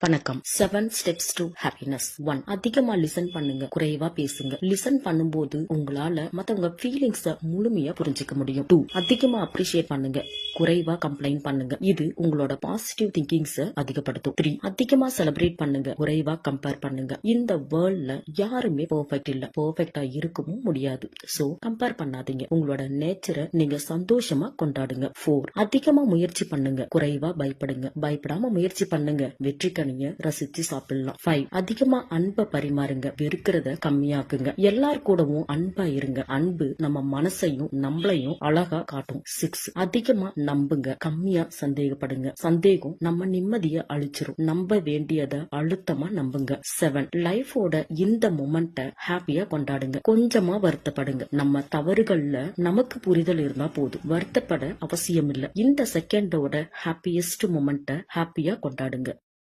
வணக்கம். 7 steps to happiness. 1. அதிகமா listen பண்ணுங்க, குறைவா பேசுங்க. லிசன் பண்ணும்போது உங்களால மத்தவங்க ஃபீலிங்ஸ முழுமையா புரிஞ்சுக்க முடியும். 2. அதிகமா அப்ரிஷியேட் பண்ணுங்க, குறைவா கம்ப்ளைண்ட் பண்ணுங்க. இது உங்களோட பாசிட்டிவ் திங்கிங்ஸ அதிகப்படுத்தும். 3. அதிகமா செலிப்ரேட் பண்ணுங்க, குறைவா கம்பேர் பண்ணுங்க. இந்த வேர்ல்ட்ல யாருமே பெர்ஃபெக்ட் இல்ல, பெர்ஃபெக்ட்டா இருக்கவும் முடியாது. சோ கம்பேர் பண்ணாதீங்க. உங்களோட நேச்சரை நீங்க சந்தோஷமா கொண்டாடுங்க. 4. அதிகமா முயற்சி பண்ணுங்க, குறைவா பயப்படுங்க. பயப்படாம முயற்சி பண்ணுங்க, வெற்றி ரசிச்சு சாப்பிடலாம். 5. அதிகமா அன்பை பரிமாறுங்க, வெறுக்கிறத கம்மியாக்குங்க. எல்லார் கூடவும் அன்பா இருங்க. அன்பு நம்ம மனசையும் நம்மளையும் அழகா காட்டும். 6. அதிகமா நம்புங்க, கம்மியா சந்தேகப்படுங்க. சந்தேகம் நம்ம நிம்மதியை அழிச்சிரும். நம்ப வேண்டியத அழுத்தமா நம்புங்க. 7. லைஃபோட இந்த மொமெண்ட்டை ஹாப்பியா கொண்டாடுங்க, கொஞ்சமா வருத்தப்படுங்க. நம்ம தவறுகள்ல நமக்கு புரிதல் இருந்தா போதும், வருத்தப்பட அவசியம் இல்ல. இந்த செகண்டோட ஹாப்பியஸ்ட் மொமெண்ட்டை ஹாப்பியா கொண்டாடுங்க.